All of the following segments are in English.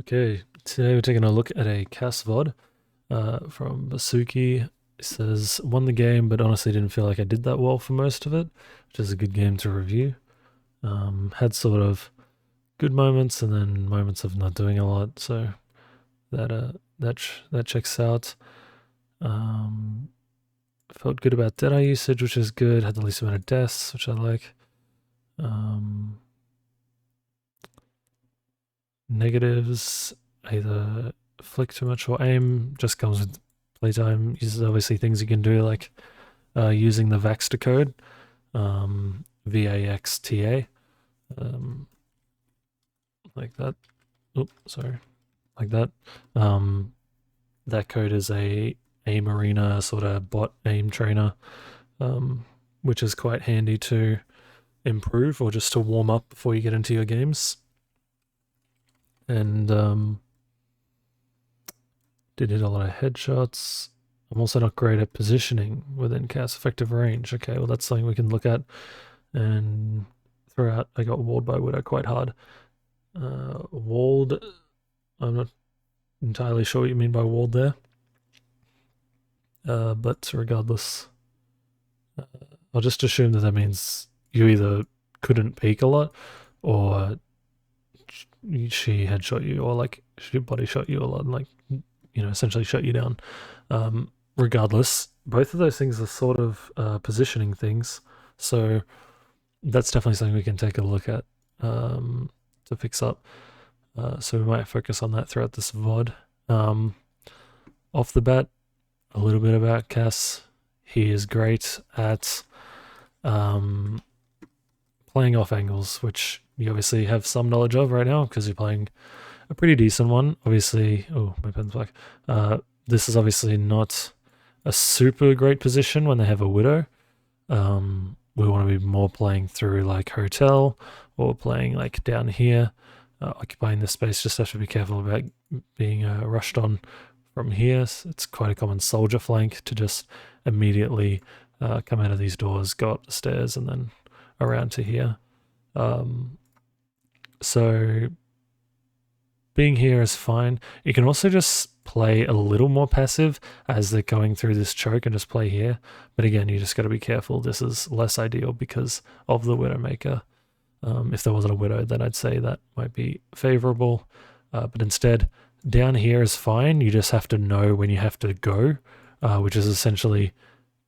Okay, today we're taking a look at a Cass VOD from Basuki. It says, won the game, but honestly didn't feel like I did that well for most of it, which is a good game to review. Had sort of good moments and then moments of not doing a lot, so that checks out. Um, Felt good about Deadeye usage, which is good. Had the least amount of deaths, which I like. Um, Negatives, either flick too much or aim, just comes with playtime. Uses obviously things you can do like using the Vaxta code, VAXTA, like that. Oops, sorry, like that. That code is a aim arena sort of bot aim trainer, which is quite handy to improve or just to warm up before you get into your games. And did hit a lot of headshots. I'm also not great at positioning within cast effective range. Okay, well that's something we can look at. And throughout, I got walled by Widow quite hard. Walled, I'm not entirely sure what you mean by walled there. But regardless, I'll just assume that means you either couldn't peek a lot or she headshot you or like she body shot you a lot and like, essentially shut you down. Regardless, both of those things are sort of positioning things. So that's definitely something we can take a look at to fix up. So we might focus on that throughout this VOD. Off the bat, a little bit about Cass. He is great at playing off angles, which you obviously have some knowledge of right now because you're playing a pretty decent one. Obviously, oh, my pen's black. This is obviously not a super great position when they have a Widow. We want to be more playing through like Hotel or playing like down here, occupying this space. Just have to be careful about being rushed on from here. It's quite a common soldier flank to just immediately come out of these doors, go up the stairs, and then around to here. So being here is fine. You can also just play a little more passive as they're going through this choke and just play here. But again, you just got to be careful. This is less ideal because of the Widowmaker. If there wasn't a Widow, then I'd say that might be favorable. But instead, down here is fine. You just have to know when you have to go, which is essentially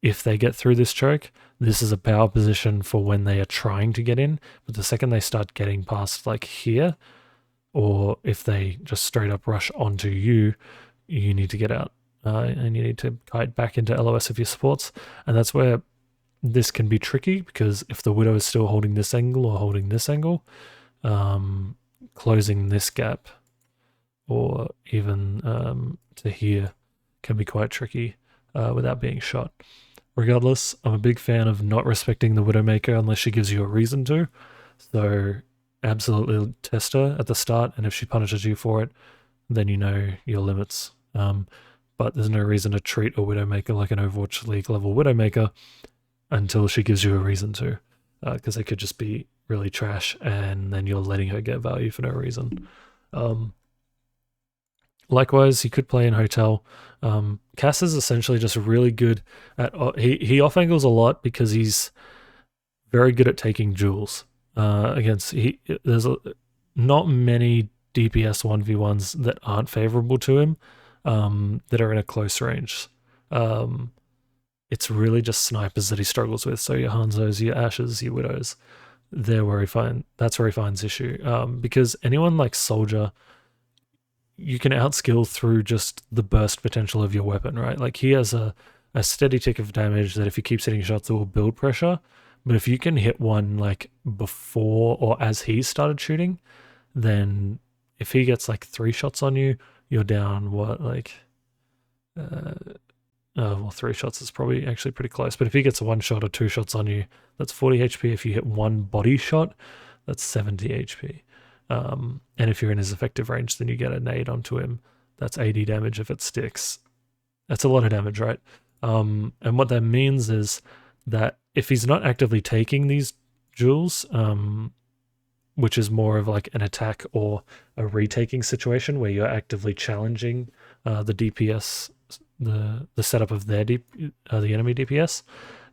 if they get through this choke, this is a power position for when they are trying to get in. But the second they start getting past like here, or if they just straight up rush onto you, you need to get out and you need to kite back into LOS of your supports. And that's where this can be tricky because if the Widow is still holding this angle or holding this angle, closing this gap or even to here can be quite tricky without being shot. Regardless, I'm a big fan of not respecting the Widowmaker unless she gives you a reason to. So absolutely test her at the start, and if she punishes you for it, then you know your limits. But there's no reason to treat a Widowmaker like an Overwatch League level Widowmaker until she gives you a reason to, because they could just be really trash, and then you're letting her get value for no reason. Likewise, you could play in Hotel. Cass is essentially just really good at he off angles a lot because he's very good at taking duels. There's not many DPS 1v1s that aren't favorable to him that are in a close range. It's really just snipers that he struggles with. So your Hanzos, your Ashes, your Widows, that's where he finds issue. Because anyone like Soldier, you can outskill through just the burst potential of your weapon, right? Like he has a steady tick of damage that if he keeps hitting shots, it will build pressure. But if you can hit one like before or as he started shooting, then if he gets like 3 shots on you, you're down what, like well, 3 shots is probably actually pretty close. But if he gets 1 shot or 2 shots on you, that's 40 HP. If you hit 1 body shot, that's 70 HP. And if you're in his effective range, then you get a nade onto him. That's 80 damage if it sticks. That's a lot of damage, right? And what that means is that if he's not actively taking these duels, which is more of like an attack or a retaking situation where you're actively challenging the DPS, the setup of the enemy DPS,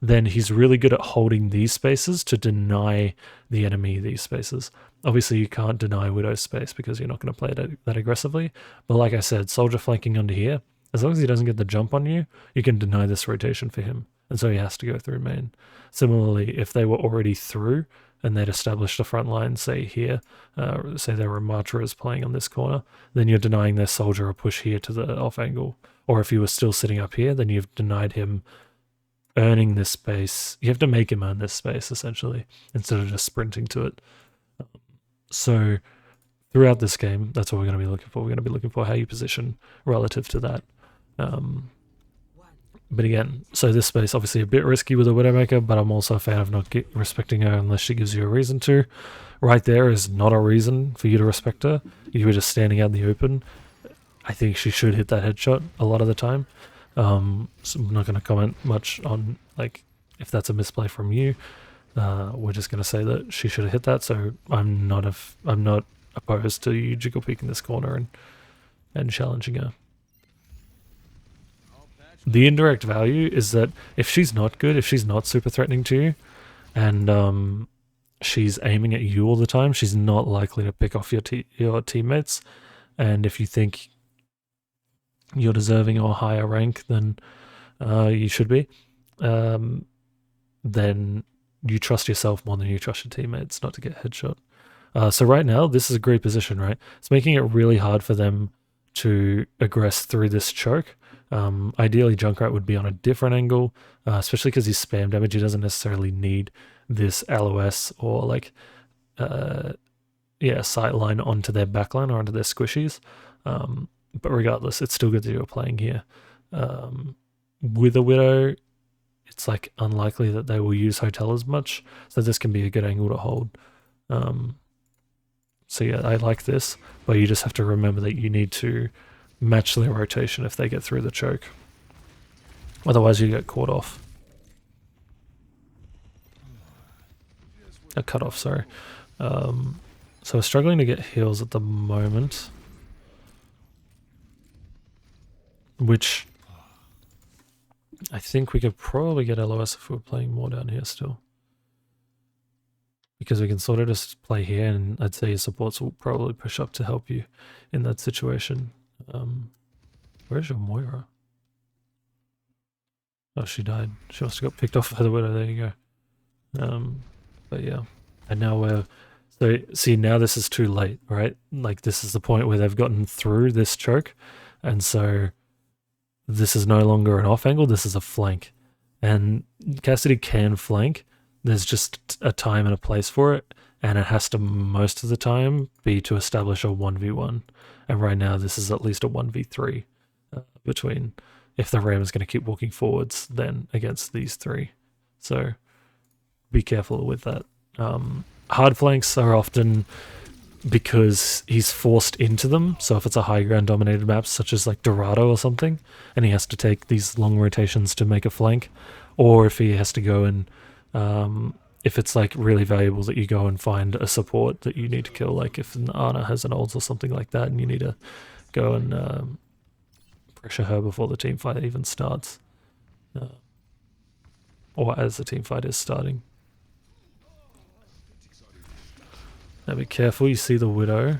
then he's really good at holding these spaces to deny the enemy these spaces. Obviously, you can't deny Widow's space because you're not going to play it that aggressively. But like I said, soldier flanking under here, as long as he doesn't get the jump on you, you can deny this rotation for him. And so he has to go through main. Similarly, if they were already through and they'd established a front line, say here, say there were marchers playing on this corner, then you're denying their soldier a push here to the off angle. Or if he was still sitting up here, then you've denied him earning this space. You have to make him earn this space, essentially, instead of just sprinting to it. So throughout this game, that's what we're going to be looking for. We're going to be looking for how you position relative to that. But again, so this space obviously a bit risky with a Widowmaker, but I'm also a fan of not respecting her unless she gives you a reason to. Right there is not a reason for you to respect her. You were just standing out in the open. I think she should hit that headshot a lot of the time. So I'm not going to comment much on like if that's a misplay from you. We're just going to say that she should have hit that. So I'm not opposed to you jiggle peeking this corner and challenging her. The indirect value is that if she's not good, if she's not super threatening to you, and she's aiming at you all the time, she's not likely to pick off your teammates. And if you think you're deserving or higher rank than you should be, then you trust yourself more than you trust your teammates not to get headshot. So right now, this is a great position, right? It's making it really hard for them to aggress through this choke. Ideally, Junkrat would be on a different angle, especially because he's spam damage. He doesn't necessarily need this LOS or like, sight line onto their backline or onto their squishies. But regardless, it's still good that you're playing here. With a Widow, it's like unlikely that they will use Hotel as much, so this can be a good angle to hold. So yeah, I like this, but you just have to remember that you need to match their rotation if they get through the choke. Otherwise you get caught off. Cut off, sorry. So we're struggling to get heals at the moment, which I think we could probably get LOS if we were playing more down here still. Because we can sort of just play here, and I'd say your supports will probably push up to help you in that situation. Where's your Moira? Oh, she died. She must have got picked off by the Widow. There you go. But yeah. And now we're... So, see, now this is too late, right? Like, this is the point where they've gotten through this choke. And so, this is no longer an off angle. This is a flank. And Cassidy can flank. There's just a time and a place for it. And it has to, most of the time, be to establish a 1v1. And right now, this is at least a 1v3 between, if the Ram is going to keep walking forwards, then against these three. So be careful with that. Hard flanks are often because he's forced into them. So if it's a high ground dominated map, such as like Dorado or something, and he has to take these long rotations to make a flank, or if he has to go and if it's like really valuable that you go and find a support that you need to kill, like if Ana has an ults or something like that, and you need to go and pressure her before the team fight even starts, or as the team fight is starting. Now be careful, you see the Widow.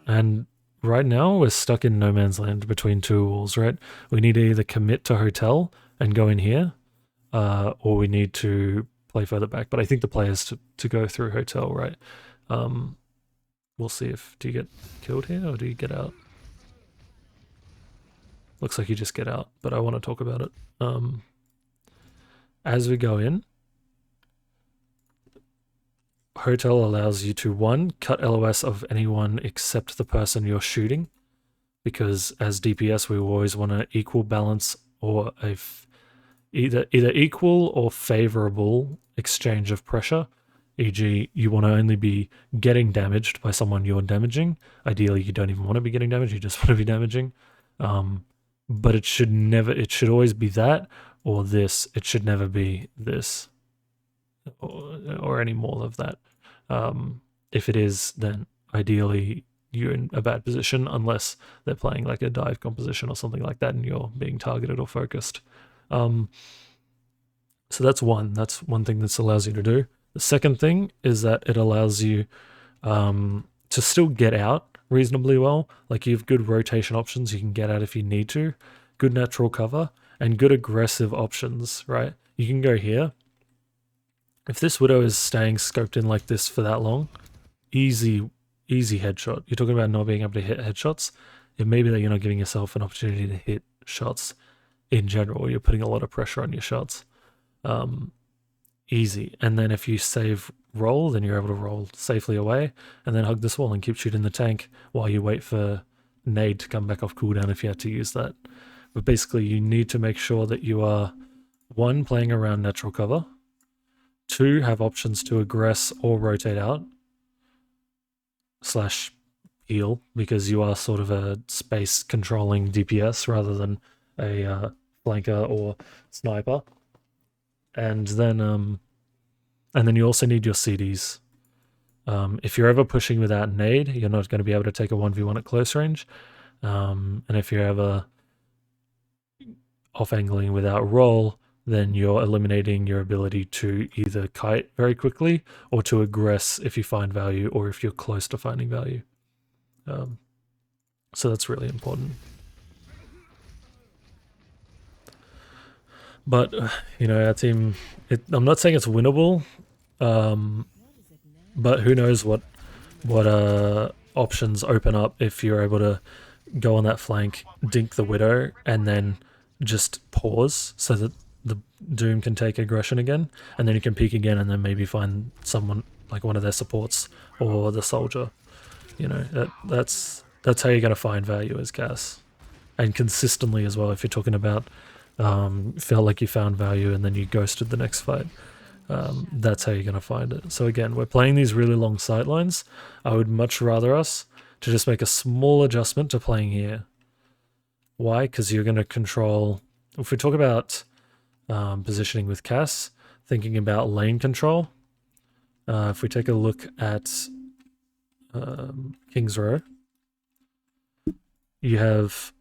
And right now we're stuck in no man's land between two walls, right? We need to either commit to Hotel and go in here, or we need to play further back. But I think the play is to go through Hotel, right? We'll see if... Do you get killed here, or do you get out? Looks like you just get out, but I want to talk about it. As we go in, Hotel allows you to, one, cut LOS of anyone except the person you're shooting, because as DPS we always want an equal balance, or either equal or favorable exchange of pressure. E.g., you want to only be getting damaged by someone you're damaging. Ideally, you don't even want to be getting damaged, you just want to be damaging. But it should always be that or this. It should never be this. or any more of that. If it is, then ideally you're in a bad position unless they're playing like a dive composition or something like that and you're being targeted or focused. So that's one thing this allows you to do. The second thing is that it allows you to still get out reasonably well. Like you have good rotation options, you can get out if you need to, good natural cover, and good aggressive options, right? You can go here. If this Widow is staying scoped in like this for that long, easy headshot. You're talking about not being able to hit headshots. It may be that you're not giving yourself an opportunity to hit shots in general. You're putting a lot of pressure on your shots. Easy. And then if you save roll, then you're able to roll safely away and then hug this wall and keep shooting the tank while you wait for nade to come back off cooldown if you have to use that. But basically you need to make sure that you are, one, playing around natural cover, two, have options to aggress or rotate out / heal, because you are sort of a space controlling DPS rather than a flanker or sniper. And then you also need your CDs. If you're ever pushing without nade, you're not going to be able to take a 1v1 at close range. And if you're ever off-angling without roll, then you're eliminating your ability to either kite very quickly or to aggress if you find value or if you're close to finding value. So that's really important. But, you know, our team, I'm not saying it's winnable, but who knows what options open up if you're able to go on that flank, dink the Widow, and then just pause so that the Doom can take aggression again, and then you can peek again and then maybe find someone like one of their supports or the soldier. You know, that's how you're going to find value as Cass. And consistently as well, if you're talking about felt like you found value and then you ghosted the next fight. That's how you're going to find it. So again, we're playing these really long sightlines. I would much rather us to just make a small adjustment to playing here. Why? Because you're going to control... If we talk about positioning with Cass, thinking about lane control, if we take a look at King's Row, you have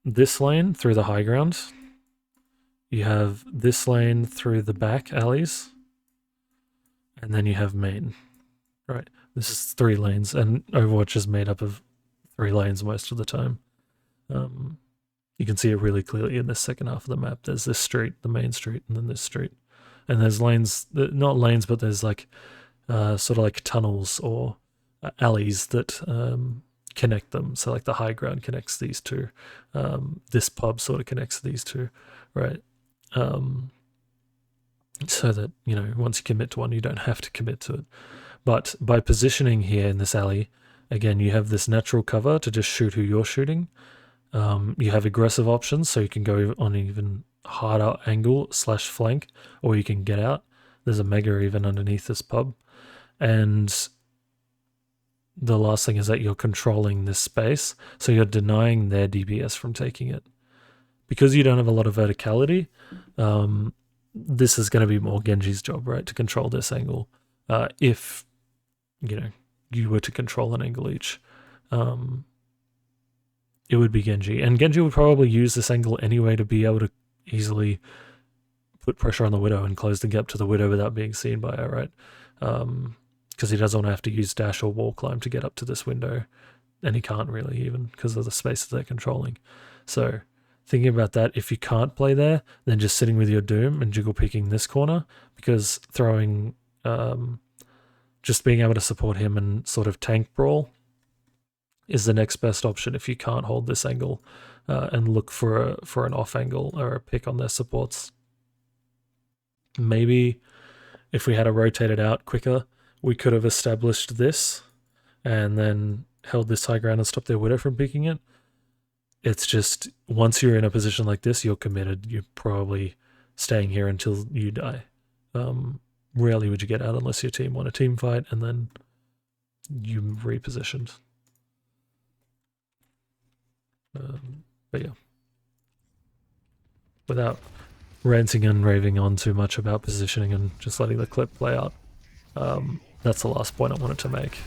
this lane through the high ground. You have this lane through the back alleys. And then you have main. Right. This is 3 lanes, and Overwatch is made up of 3 lanes most of the time. You can see it really clearly in this second half of the map. There's this street, the main street, and then this street. And there's lanes, not lanes, but there's like sort of like tunnels or alleys that connect them. So like the high ground connects these two. This pub sort of connects these two, right? So that, you know, once you commit to one, you don't have to commit to it. But by positioning here in this alley, again, you have this natural cover to just shoot who you're shooting. You have aggressive options, so you can go on an even harder angle / flank, or you can get out. There's a mega even underneath this pub. And the last thing is that you're controlling this space, so you're denying their DPS from taking it. Because you don't have a lot of verticality, this is going to be more Genji's job, right, to control this angle. If, you know, you were to control an angle each, it would be Genji. And Genji would probably use this angle anyway to be able to easily put pressure on the Widow and close the gap to the Widow without being seen by her, right? Because he doesn't want to have to use dash or wall climb to get up to this window. And he can't really even because of the space that they're controlling. So thinking about that, if you can't play there, then just sitting with your Doom and jiggle peeking this corner, because throwing, just being able to support him and sort of tank brawl is the next best option if you can't hold this angle and look for an off angle or a pick on their supports. Maybe if we had to rotate it out quicker, we could have established this and then held this high ground and stopped their Widow from picking it. It's just, once you're in a position like this, you're committed. You're probably staying here until you die. Rarely would you get out unless your team won a team fight and then you repositioned. But yeah, without ranting and raving on too much about positioning and just letting the clip play out. That's the last point I wanted to make.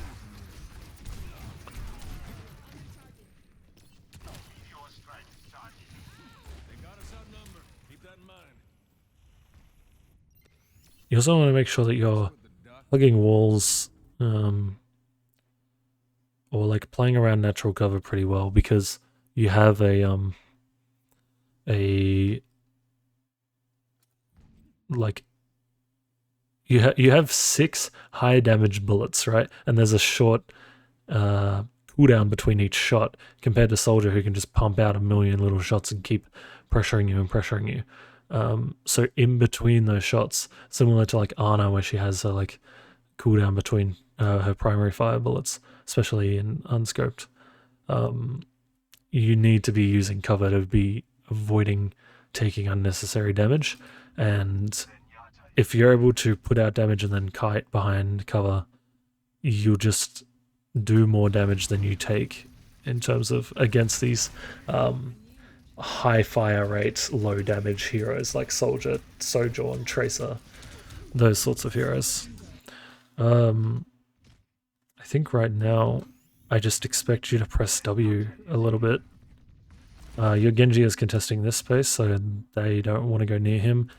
You also want to make sure that you're hugging walls, or like playing around natural cover pretty well, because you have a like you have 6 high damage bullets, right? And there's a short cooldown between each shot, compared to Soldier, who can just pump out a million little shots and keep pressuring you and pressuring you. So in between those shots, similar to like Ana, where she has a like cooldown between her primary fire bullets, especially in unscoped, you need to be using cover to be avoiding taking unnecessary damage. And if you're able to put out damage and then kite behind cover, you'll just do more damage than you take in terms of against these high fire rate, low damage heroes like Soldier, Sojourn, Tracer, those sorts of heroes. I think right now I just expect you to press W a little bit. Your Genji is contesting this space, so they don't want to go near him.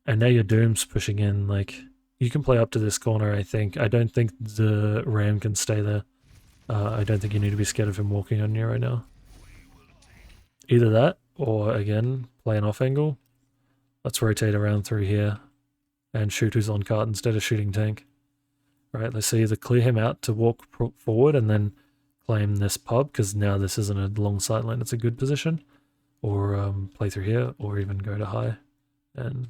And now your Doom's pushing in. Like, you can play up to this corner, I think. I don't think the Ram can stay there. I don't think you need to be scared of him walking on you right now. Either that, or again, play an off angle. Let's rotate around through here and shoot who's on cart instead of shooting tank. Right, let's either clear him out to walk forward and then claim this pub, because now this isn't a long sight lane, it's a good position. Or play through here, or even go to high and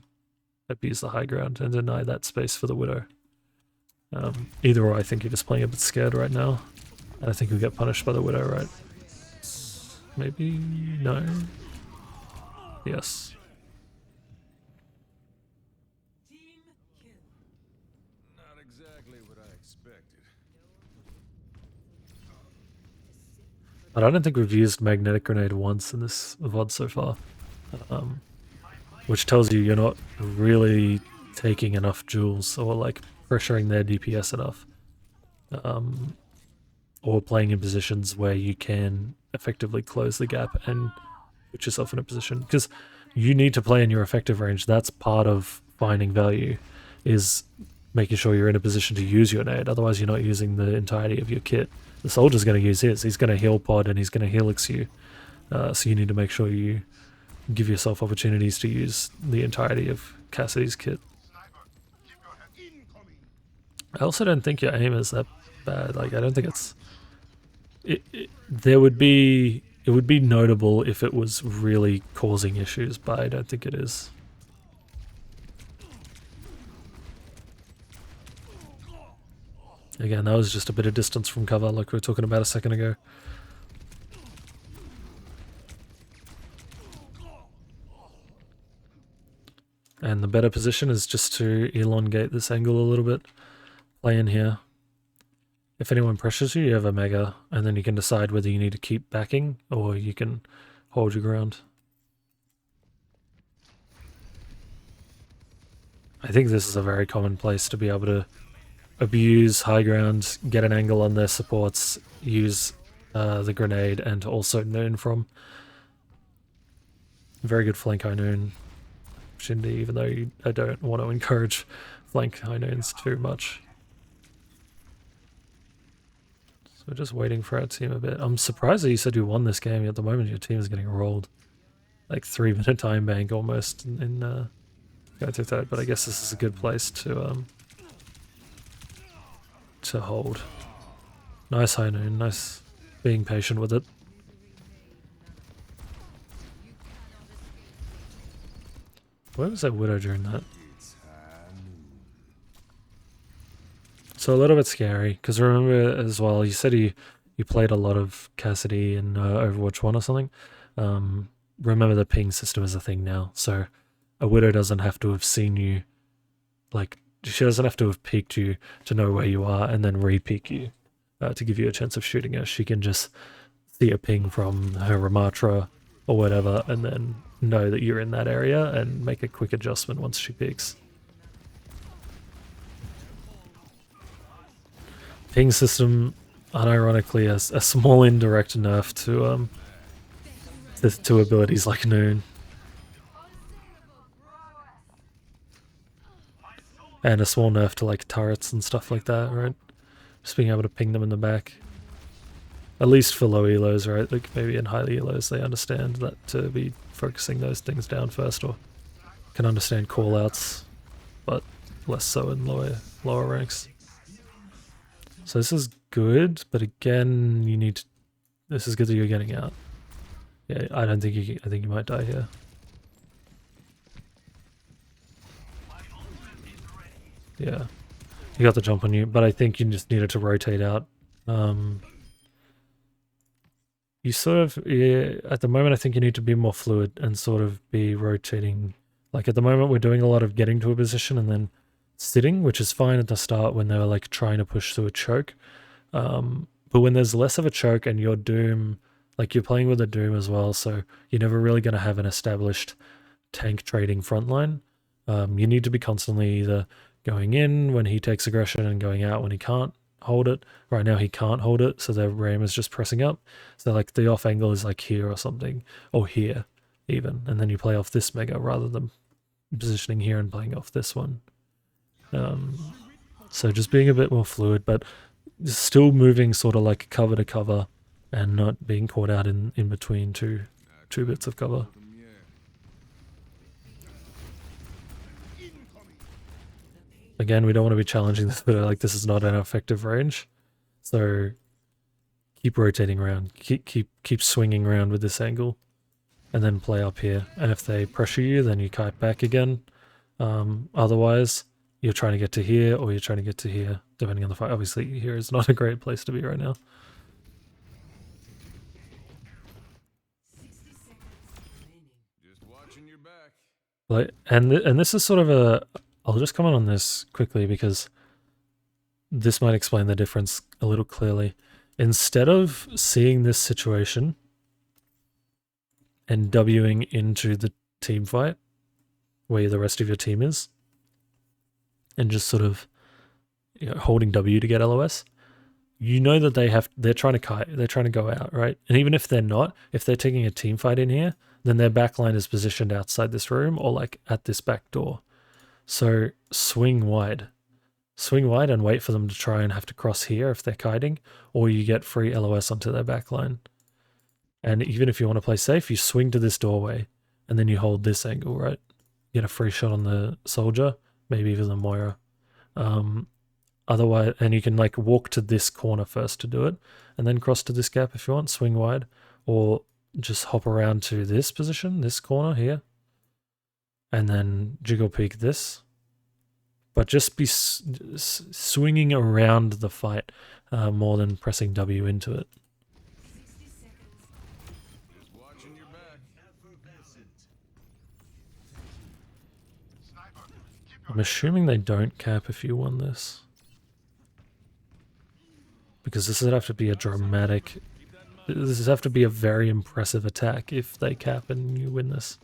abuse the high ground and deny that space for the Widow. Either or, I think you're just playing a bit scared right now. And I think you'll get punished by the Widow, right? Maybe? No? Yes. Not exactly what I expected. But I don't think we've used Magnetic Grenade once in this VOD so far. Which tells you you're not really taking enough jewels or like pressuring their DPS enough. Or playing in positions where you can effectively close the gap and put yourself in a position. Because you need to play in your effective range. That's part of finding value, is making sure you're in a position to use your nade. Otherwise you're not using the entirety of your kit. The Soldier's going to use his. He's going to heal pod and he's going to helix you. So you need to make sure you give yourself opportunities to use the entirety of Cassidy's kit. I also don't think your aim is that bad. Like, I don't think it's... It would be notable if it was really causing issues, but I don't think it is. Again, that was just a bit of distance from cover like we were talking about a second ago. And the better position is just to elongate this angle a little bit. Play in here. If anyone pressures you, you have a Mega, and then you can decide whether you need to keep backing or you can hold your ground. I think this is a very common place to be able to abuse high ground, get an angle on their supports, use the grenade, and also Noon from. Very good flank high Noon. Shindy, even though I don't want to encourage flank high Noons too much. So just waiting for our team a bit. I'm surprised that you said you won this game. At the moment your team is getting rolled. Like 3-minute time bank almost in go through that, but I guess this is a good place to hold. Nice high Noon, nice being patient with it. Where was that Widow during that? So a little bit scary, because remember as well, you said you played a lot of Cassidy in Overwatch 1 or something. Remember the ping system is a thing now, so a Widow doesn't have to have seen you, like, she doesn't have to have peeked you to know where you are and then re-peek you to give you a chance of shooting her. She can just see a ping from her Ramatra or whatever, and then know that you're in that area and make a quick adjustment once she peeks. Ping system, unironically, a small indirect nerf to to abilities like Noon. And a small nerf to like turrets and stuff like that, right? Just being able to ping them in the back. At least for low elos, right? Like maybe in high elos they understand that to be focusing those things down first, or can understand callouts, but less so in lower ranks. So this is good, but again, you need to, this is good that you're getting out. Yeah, I don't think I think you might die here. Yeah, you got the jump on you, but I think you just needed to rotate out. You sort of, yeah, at the moment I think you need to be more fluid and sort of be rotating. Like at the moment we're doing a lot of getting to a position and then sitting, which is fine at the start when they were like trying to push through a choke. But when there's less of a choke and your Doom, like you're playing with a Doom as well, so you're never really going to have an established tank trading frontline. You need to be constantly either going in when he takes aggression and going out when he can't hold it. Right now he can't hold it, so their ram is just pressing up. So like the off angle is like here or something, or here even, and then you play off this mega rather than positioning here and playing off this one. So just being a bit more fluid, but still moving sort of like cover to cover and not being caught out in between two bits of cover. Again, we don't want to be challenging this, but like this is not an effective range. So keep rotating around, keep swinging around with this angle, and then play up here. And if they pressure you, then you kite back again. Otherwise, you're trying to get to here or you're trying to get to here, depending on the fight. Obviously, here is not a great place to be right now. Just watching your back. Like, and this is sort of a. I'll just comment on this quickly because this might explain the difference a little clearly. Instead of seeing this situation and Wing into the team fight, where the rest of your team is, and just sort of, you know, holding W to get LOS, you know that they're trying to kite, they're trying to go out, right? And even if they're not, if they're taking a team fight in here, then their backline is positioned outside this room or like at this back door. So swing wide and wait for them to try and have to cross here if they're kiting, or you get free LOS onto their backline. And even if you want to play safe, you swing to this doorway and then you hold this angle, right? Get a free shot on the soldier, maybe even the Moira. Otherwise, and you can like walk to this corner first to do it, and then cross to this gap if you want, swing wide, or just hop around to this position, this corner here, and then jiggle peek this. But just be swinging around the fight more than pressing W into it. I'm assuming they don't cap if you won this. Because this would have to be a dramatic... This would have to be a very impressive attack if they cap and you win this.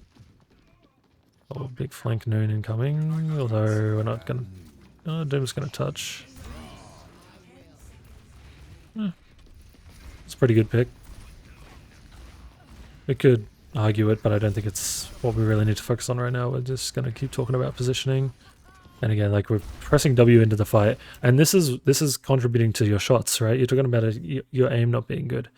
Oh, big flank Noon incoming, although we're not gonna... Oh, Doom's gonna touch. It's a pretty good pick. We could argue it, but I don't think it's what we really need to focus on right now. We're just gonna keep talking about positioning. And again, like we're pressing W into the fight, and this is contributing to your shots, right? You're talking about your aim not being good.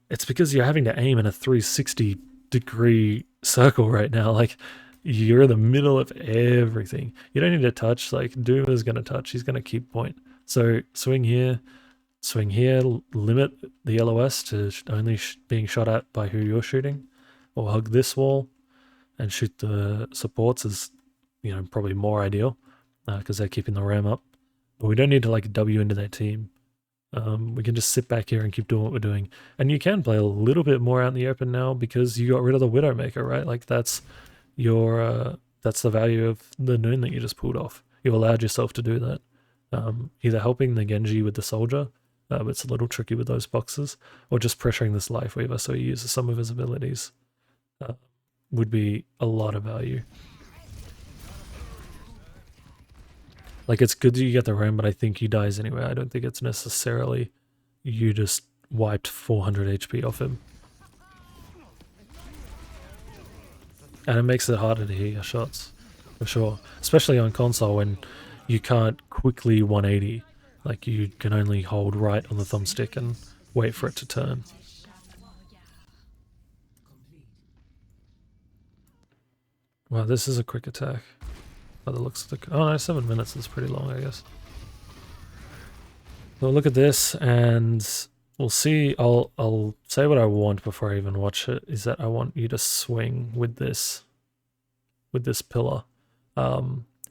It's because you're having to aim in a 360-degree circle right now. Like, you're in the middle of everything. You don't need to touch. Like, Doom is going to touch. He's going to keep point. So swing here, limit the LOS to only being shot at by who you're shooting, or hug this wall and shoot the supports is, you know, probably more ideal because they're keeping the ram up. But we don't need to like W into their team. We can just sit back here and keep doing what we're doing. And you can play a little bit more out in the open now because you got rid of the Widowmaker, right? Like that's your that's the value of the Noon that you just pulled off. You've allowed yourself to do that. Either helping the Genji with the soldier, it's a little tricky with those boxes, or just pressuring this Life Weaver so he uses some of his abilities. would be a lot of value. Like, it's good that you get the roam, but I think he dies anyway. I don't think it's necessarily you just wiped 400 HP off him. And it makes it harder to hear your shots, for sure. Especially on console when you can't quickly 180. Like, you can only hold right on the thumbstick and wait for it to turn. Wow, this is a quick attack. By the looks of the... Oh no, 7 minutes is pretty long, I guess. Well, look at this, and we'll see. I'll say what I want before I even watch it, is that I want you to swing with this pillar.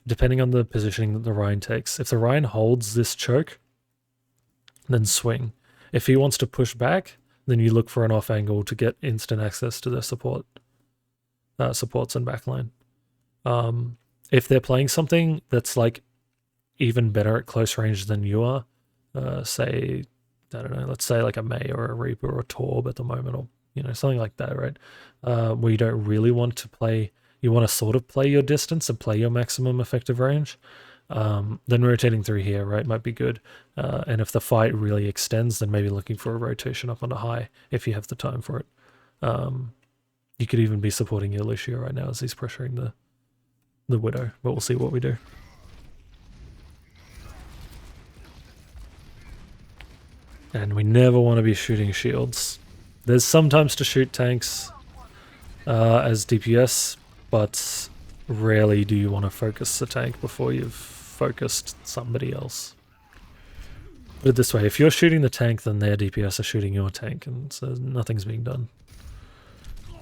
Depending on the positioning that the Rhine takes. If the Rhine holds this choke, then swing. If he wants to push back, then you look for an off angle to get instant access to their supports and backline. If they're playing something that's like even better at close range than you are, say, I don't know, let's say like a May or a Reaper or a Torb at the moment, or, you know, something like that, right? Where you don't really want to play, you want to sort of play your distance and play your maximum effective range, then rotating through here, right, might be good. And if the fight really extends, then maybe looking for a rotation up onto high if you have the time for it. You could even be supporting your Lucio right now as he's pressuring the Widow, but we'll see what we do. And we never want to be shooting shields. There's sometimes to shoot tanks as DPS, but rarely do you want to focus the tank before you've focused somebody else. Put it this way, if you're shooting the tank, then their DPS are shooting your tank, and so nothing's being done.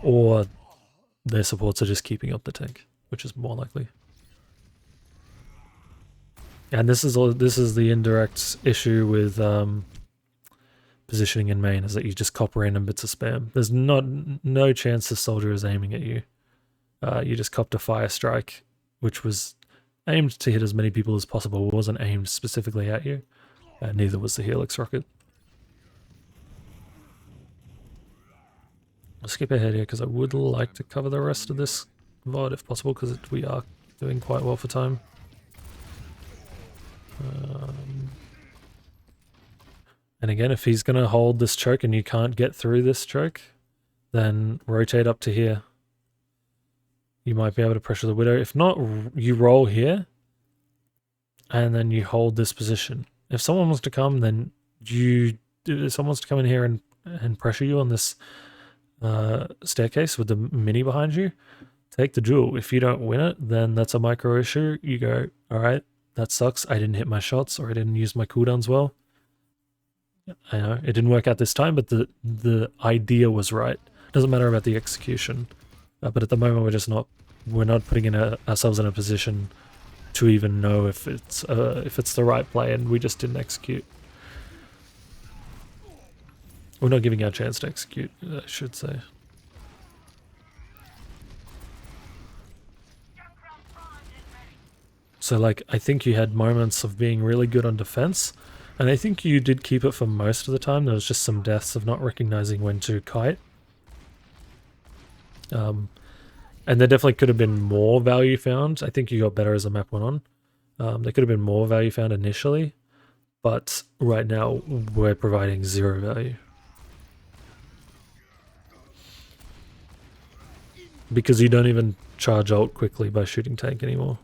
Or their supports are just keeping up the tank, which is more likely. And this is the indirect issue with positioning in main, is that you just cop random bits of spam. There's no chance the soldier is aiming at you. You just copped a fire strike, which was aimed to hit as many people as possible. It wasn't aimed specifically at you. Neither was the Helix rocket. I'll skip ahead here because I would like to cover the rest of this VOD if possible, because we are doing quite well for time. And again, if he's going to hold this choke and you can't get through this choke, then rotate up to here. You might be able to pressure the Widow. If not, you roll here, and then you hold this position. If someone wants to come, then someone wants to come in here and pressure you on this staircase with the mini behind you, take the jewel. If you don't win it, then that's a micro issue. You go, all right, that sucks. I didn't hit my shots, or I didn't use my cooldowns well. I know it didn't work out this time, but the idea was right. Doesn't matter about the execution. But at the moment, we're not putting ourselves in a position to even know if it's the right play, and we just didn't execute. We're not giving our chance to execute, I should say. So, like, I think you had moments of being really good on defense, and I think you did keep it for most of the time. There was just some deaths of not recognizing when to kite. And there definitely could have been more value found. I think you got better as the map went on. There could have been more value found initially, but right now we're providing zero value. Because you don't even charge ult quickly by shooting tank anymore.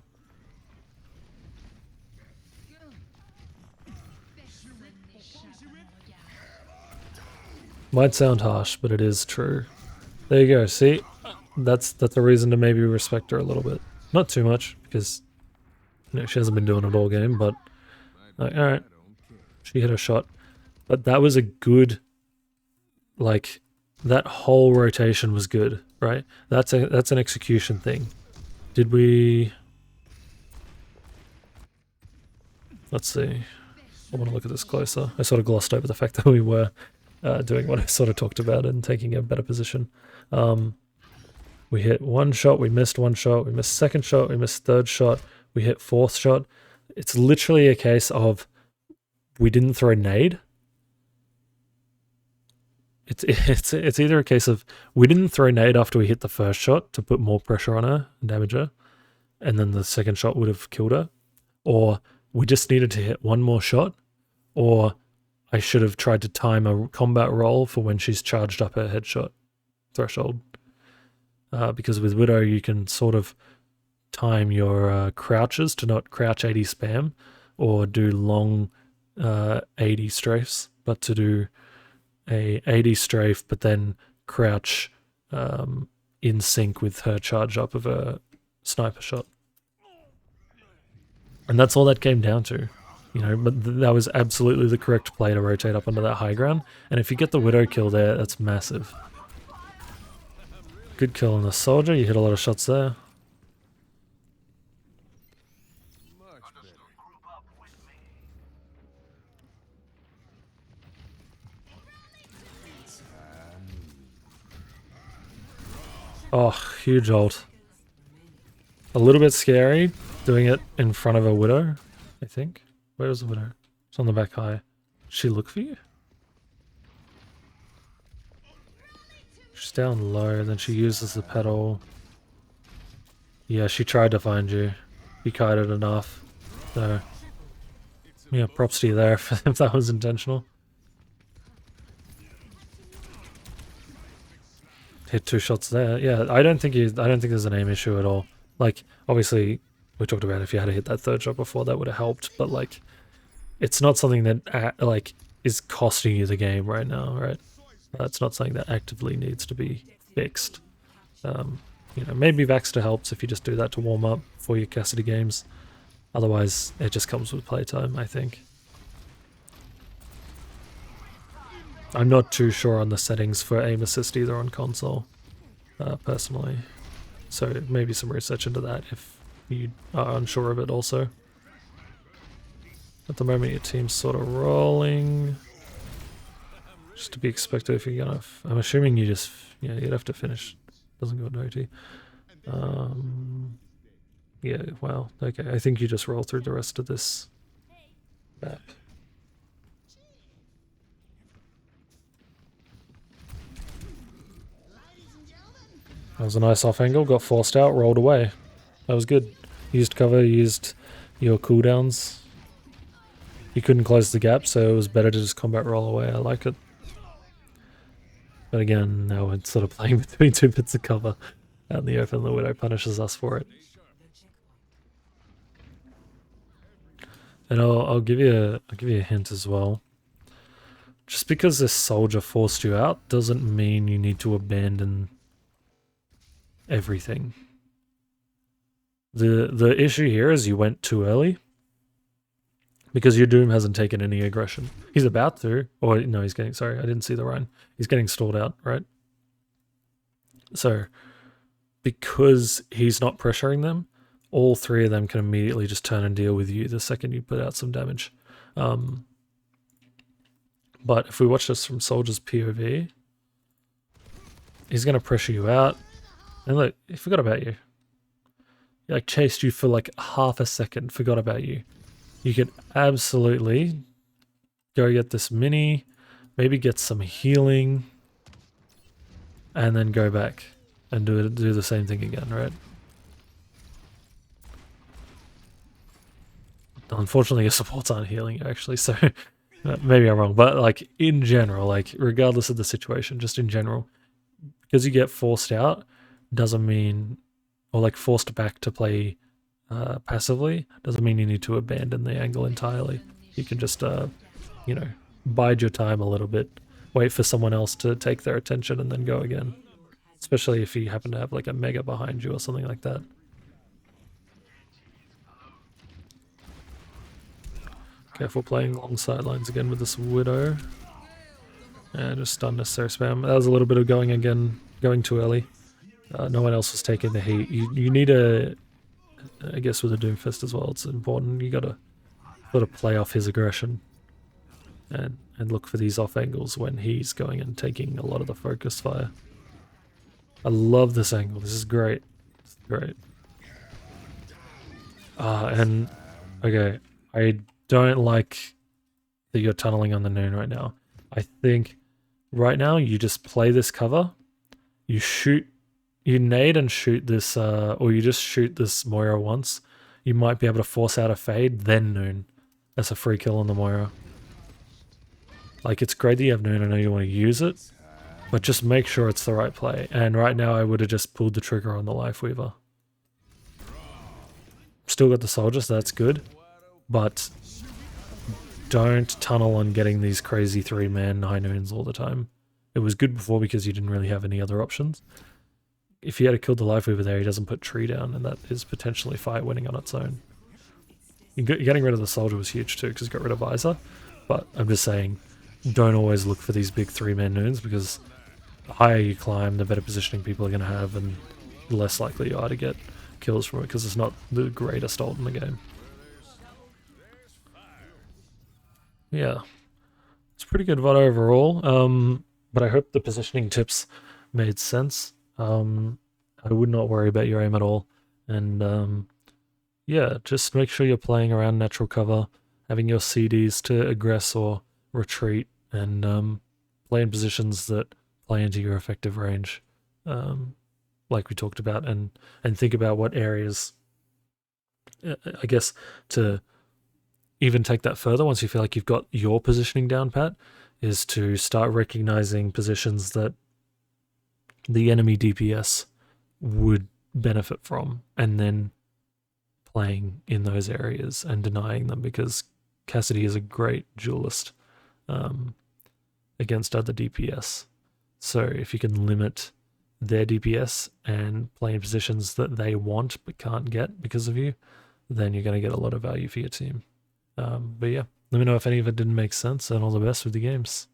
Might sound harsh, but it is true. There you go, see? That's a reason to maybe respect her a little bit. Not too much, because she hasn't been doing it all game, but like, alright. She hit a shot. But that was a good, like, that whole rotation was good, right? That's an execution thing. Did we... Let's see. I want to look at this closer. I sort of glossed over the fact that we were doing what I sort of talked about and taking a better position. We hit one shot, we missed one shot, we missed second shot, we missed third shot, we hit fourth shot. It's literally a case of we didn't throw nade. it's either a case of we didn't throw nade after we hit the first shot to put more pressure on her and damage her, and then the second shot would have killed her, or we just needed to hit one more shot, or I should have tried to time a combat roll for when she's charged up her headshot threshold. Because with Widow you can sort of time your crouches to not crouch 80 spam or do long 80 strafes, but to do a 80 strafe but then crouch in sync with her charge up of a sniper shot. And that's all that came down to, you know, but that was absolutely the correct play to rotate up onto that high ground. And if you get the Widow kill there, that's massive. Good kill on the soldier, you hit a lot of shots there. Oh, huge ult. A little bit scary doing it in front of a Widow, I think. Where was the Widow? It's on the back high. Did she look for you? She's down low, then she uses the pedal. Yeah, she tried to find you. You kited enough. So, yeah, props to you there if that was intentional. Hit 2 shots there. Yeah, I don't think there's an aim issue at all. Like, obviously, we talked about if you had to hit that third shot before, that would have helped. But like, it's not something that like is costing you the game right now, right? It's not something that actively needs to be fixed. You know, maybe Vaxter helps if you just do that to warm up for your Cassidy games. Otherwise, it just comes with playtime, I think. I'm not too sure on the settings for aim assist either on console, personally. So maybe some research into that if you are unsure of it also. At the moment your team's sort of rolling. Just to be expected if you're gonna... I'm assuming you just... Yeah, you'd have to finish. Doesn't go to OT. Yeah, well, okay. I think you just roll through the rest of this map. That was a nice off angle, got forced out, rolled away. That was good. Used cover, used your cooldowns. You couldn't close the gap, so it was better to just combat roll away. I like it. But again, now we're sort of playing between 2 bits of cover out in the open. The Widow punishes us for it. And I'll give you a hint as well. Just because this soldier forced you out doesn't mean you need to abandon everything. The issue here is you went too early. Because your Doom hasn't taken any aggression. He's about to, or no, he's getting, sorry, I didn't see the Rhine. He's getting stalled out, right? So, because he's not pressuring them, all 3 of them can immediately just turn and deal with you the second you put out some damage. But if we watch this from Soldier's POV, he's going to pressure you out. And look, he forgot about you. He like chased you for like half a second, forgot about you. You could absolutely go get this mini, maybe get some healing, and then go back and do the same thing again, right? Unfortunately, your supports aren't healing actually, so maybe I'm wrong. But like in general, like regardless of the situation, just in general, because you get forced out doesn't mean, or like forced back to play passively, doesn't mean you need to abandon the angle entirely. You can just, you know, bide your time a little bit, wait for someone else to take their attention and then go again. Especially if you happen to have like a mega behind you or something like that. Careful playing long sidelines again with this Widow. And just unnecessary spam. That was a little bit of going too early. No one else was taking the heat. You need a... I guess with a Doomfist as well, it's important. You gotta sort of play off his aggression and look for these off angles when he's going and taking a lot of the focus fire. I love this angle. This is great. It's great. And okay, I don't like that you're tunneling on the Noon right now. I think Right now, you just play this cover. You shoot, you nade and shoot this, or you just shoot this Moira once. You might be able to force out a fade, then Noon. That's a free kill on the Moira. Like, it's great that you have Noon. I know you want to use it, but just make sure it's the right play. And right now, I would have just pulled the trigger on the Lifeweaver. Still got the soldiers, so that's good. But don't tunnel on getting these crazy 3-man high noons all the time. It was good before because you didn't really have any other options. If you had killed the Lifeweaver there, he doesn't put tree down, and that is potentially fight winning on its own. Getting rid of the soldier was huge too, because it got rid of Visor. But I'm just saying, don't always look for these big 3-man noons, because the higher you climb, the better positioning people are going to have, and the less likely you are to get kills from it, because it's not the greatest ult in the game. Yeah, it's pretty good VOD overall. But I hope the positioning tips made sense. I would not worry about your aim at all, and yeah, just make sure you're playing around natural cover, having your CDs to aggress or retreat, and play in positions that play into your effective range, like we talked about, and think about what areas. I guess to even take that further, once you feel like you've got your positioning down pat, is to start recognizing positions that the enemy DPS would benefit from, and then playing in those areas and denying them, because Cassidy is a great duelist um, against other DPS. So if you can limit their DPS and play in positions that they want but can't get because of you, then you're going to get a lot of value for your team. But yeah, let me know if any of it didn't make sense, and all the best with the games.